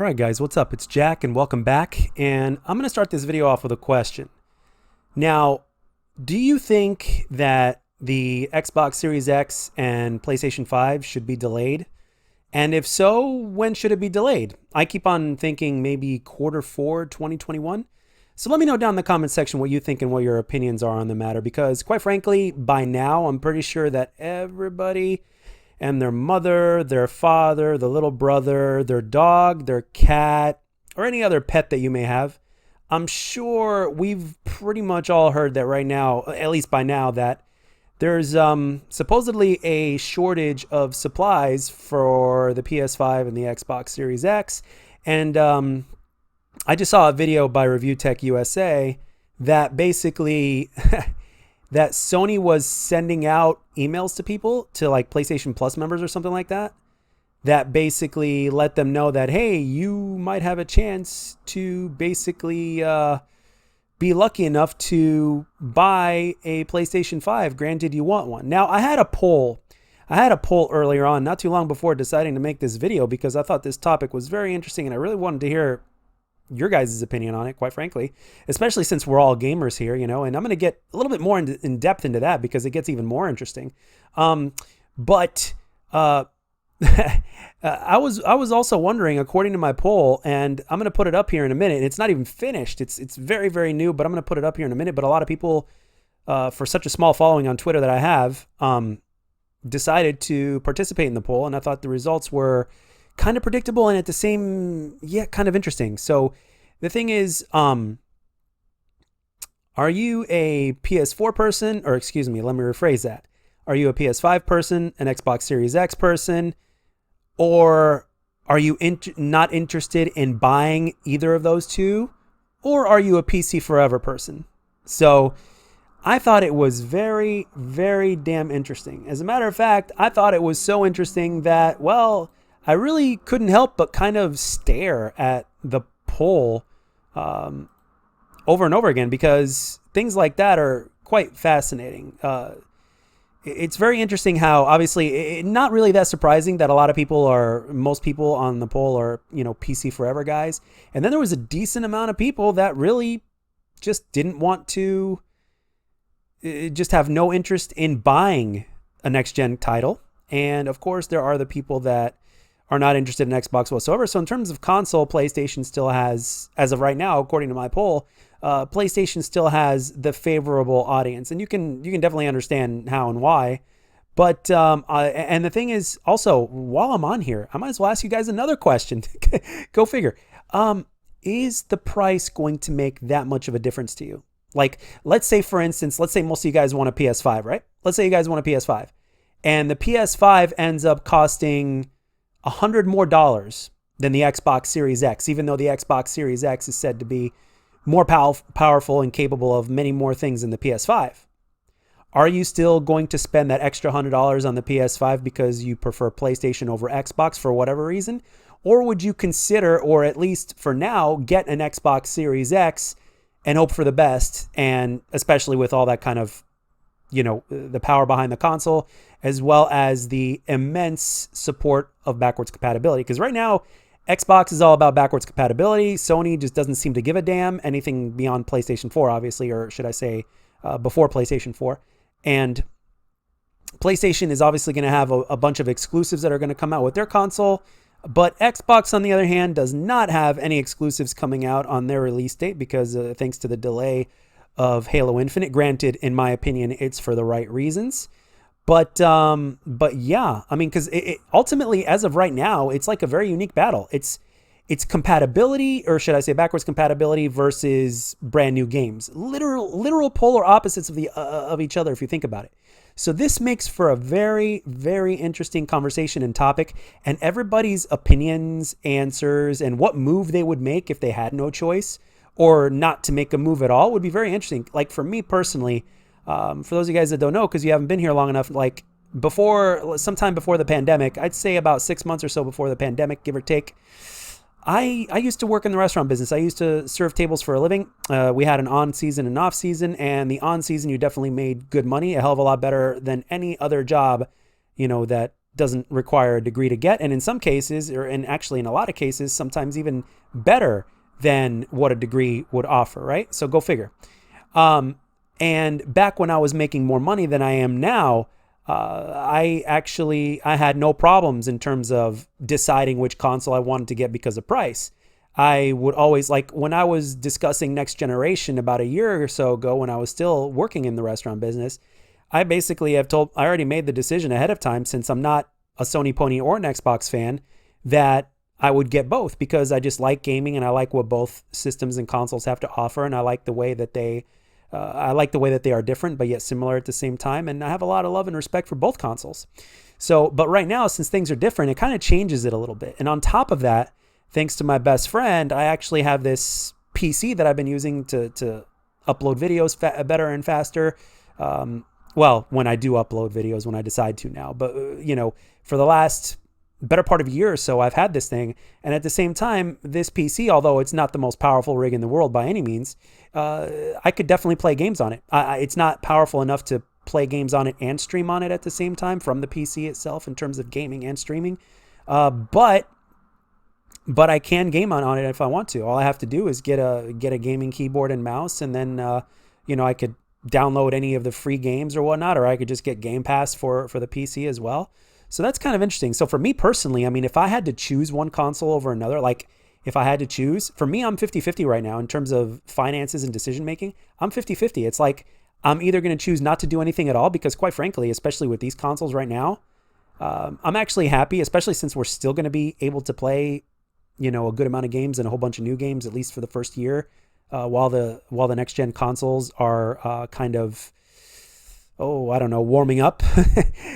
Alright guys, what's up? It's Jack and welcome back, and I'm going to start this video off with a question. Now, do you think that the Xbox Series X and PlayStation 5 should be delayed? And if so, when should it be delayed? I keep on thinking maybe Q4 2021. So let me know down in the comment section what you think and what your opinions are on the matter, because quite frankly, by now, I'm pretty sure that everybody and their mother, their father, the little brother, their dog, their cat, or any other pet that you may have, I'm sure we've pretty much all heard that right now, at least by now, that there's supposedly a shortage of supplies for the PS5 and the Xbox Series X. And I just saw a video by Review Tech USA that basically that Sony was sending out emails to people, to like PlayStation Plus members or something like that, that basically let them know that, hey, you might have a chance to basically be lucky enough to buy a PlayStation 5, granted you want one. Now, I had a poll earlier on, not too long before deciding to make this video, because I thought this topic was very interesting and I really wanted to hear your guys' opinion on it, quite frankly, especially since we're all gamers here, and I'm going to get a little bit more in depth into that because it gets even more interesting. But I was also wondering, according to my poll, and I'm going to put it up here in a minute. It's not even finished. It's very, very new, but I'm going to put it up here in a minute. But a lot of people, for such a small following on Twitter that I have, decided to participate in the poll, and I thought the results were kind of predictable and at the same, kind of interesting. So the thing is, are you a PS4 person, or excuse me, let me rephrase that. Are you a PS5 person, an Xbox Series X person, or are you not interested in buying either of those two, or are you a PC forever person? So I thought it was very, very damn interesting. As a matter of fact, I thought it was so interesting that, well, I really couldn't help but kind of stare at the poll over and over again, because things like that are quite fascinating. It's very interesting how, obviously, not really that surprising that most people on the poll are, PC forever guys. And then there was a decent amount of people that really just didn't want to, just have no interest in buying a next-gen title. And, of course, there are the people that are not interested in Xbox whatsoever. So in terms of console, PlayStation still has, as of right now, according to my poll, PlayStation still has the favorable audience, and you can definitely understand how and why. But and the thing is, also, while I'm on here, I might as well ask you guys another question. Go figure. Is the price going to make that much of a difference to you? Like, let's say, for instance, most of you guys want a PS5, right? Let's say you guys want a PS5, and the PS5 ends up costing $100 more than the Xbox Series X, even though the Xbox Series X is said to be more powerful and capable of many more things than the PS5. Are you still going to spend that extra $100 on the PS5 because you prefer PlayStation over Xbox for whatever reason? Or would you consider, or at least for now, get an Xbox Series X and hope for the best, and especially with all that kind of, the power behind the console, as well as the immense support of backwards compatibility? Because right now, Xbox is all about backwards compatibility. Sony just doesn't seem to give a damn. Anything beyond PlayStation 4, obviously, or should I say before PlayStation 4. And PlayStation is obviously going to have a bunch of exclusives that are going to come out with their console. But Xbox, on the other hand, does not have any exclusives coming out on their release date because thanks to the delay of Halo Infinite. Granted, in my opinion, it's for the right reasons. But yeah, I mean, because it ultimately, as of right now, it's like a very unique battle. It's compatibility, or should I say backwards compatibility, versus brand new games. Literal polar opposites of each other, if you think about it. So this makes for a very, very interesting conversation and topic, and everybody's opinions, answers, and what move they would make if they had no choice, or not to make a move at all, would be very interesting. Like for me personally, for those of you guys that don't know, because you haven't been here long enough, like sometime before the pandemic, I'd say about 6 months or so before the pandemic, give or take, I used to work in the restaurant business. I used to serve tables for a living. We had an on season and off season, and the on season, you definitely made good money, a hell of a lot better than any other job, that doesn't require a degree to get, and in some cases, and actually in a lot of cases, sometimes even better than what a degree would offer, right? So go figure. And back when I was making more money than I am now, I had no problems in terms of deciding which console I wanted to get because of price. I would always, like when I was discussing next generation about a year or so ago, when I was still working in the restaurant business, I already made the decision ahead of time, since I'm not a Sony pony or an Xbox fan, that I would get both, because I just like gaming and I like what both systems and consoles have to offer. And I like the way that they are different, but yet similar at the same time. And I have a lot of love and respect for both consoles. So, but right now, since things are different, it kind of changes it a little bit. And on top of that, thanks to my best friend, I actually have this PC that I've been using to upload videos better and faster. Well, when I do upload videos, when I decide to now, but for the last better part of a year or so, I've had this thing. And at the same time, this PC, although it's not the most powerful rig in the world by any means, I could definitely play games on it. It's not powerful enough to play games on it and stream on it at the same time from the PC itself in terms of gaming and streaming. But I can game on it if I want to. All I have to do is get a gaming keyboard and mouse, and then I could download any of the free games or whatnot, or I could just get Game Pass for the PC as well. So that's kind of interesting. So for me personally, I mean, if I had to choose one console over another, like if I had to choose, for me, I'm 50-50 right now in terms of finances and decision making. I'm 50-50. It's like I'm either going to choose not to do anything at all, because quite frankly, especially with these consoles right now, I'm actually happy, especially since we're still going to be able to play, a good amount of games and a whole bunch of new games, at least for the first year, while the next gen consoles are kind of, warming up,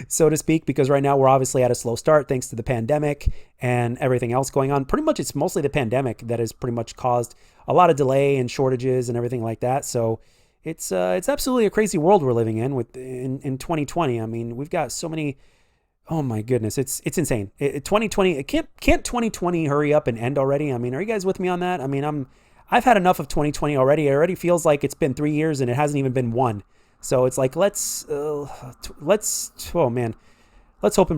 so to speak, because right now we're obviously at a slow start thanks to the pandemic and everything else going on. Pretty much it's mostly the pandemic that has pretty much caused a lot of delay and shortages and everything like that. So it's absolutely a crazy world we're living in in 2020. I mean, we've got so many. Oh my goodness, it's insane. 2020, can't 2020 hurry up and end already? I mean, are you guys with me on that? I mean, I've had enough of 2020 already. It already feels like it's been 3 years and it hasn't even been one. So it's like, let's hope and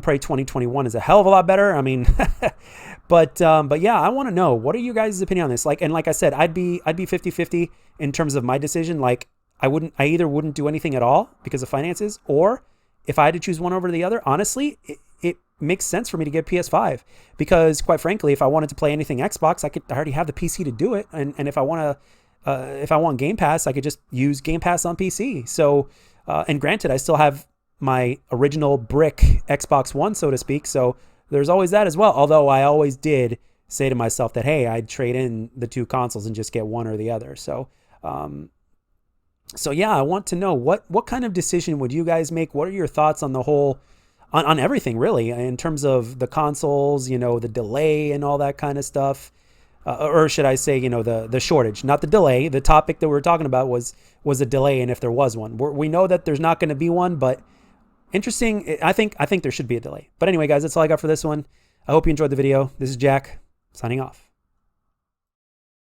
pray 2021 is a hell of a lot better. I mean, but yeah, I want to know, what are you guys' opinion on this? Like I said, I'd be 50-50 in terms of my decision. Like I either wouldn't do anything at all because of finances, or if I had to choose one over the other, honestly, it makes sense for me to get PS5, because quite frankly, if I wanted to play anything Xbox, I already have the PC to do it. And if I want Game Pass, I could just use Game Pass on PC. So, and granted, I still have my original brick Xbox One, so to speak. So there's always that as well. Although I always did say to myself that, hey, I'd trade in the two consoles and just get one or the other. So yeah, I want to know what kind of decision would you guys make? What are your thoughts on the whole, on everything really, in terms of the consoles, the delay and all that kind of stuff? Or should I say, the shortage, not the delay. The topic that we were talking about was a delay, and if there was one. We know that there's not going to be one, but interesting. I think there should be a delay. But anyway, guys, that's all I got for this one. I hope you enjoyed the video. This is Jack, signing off.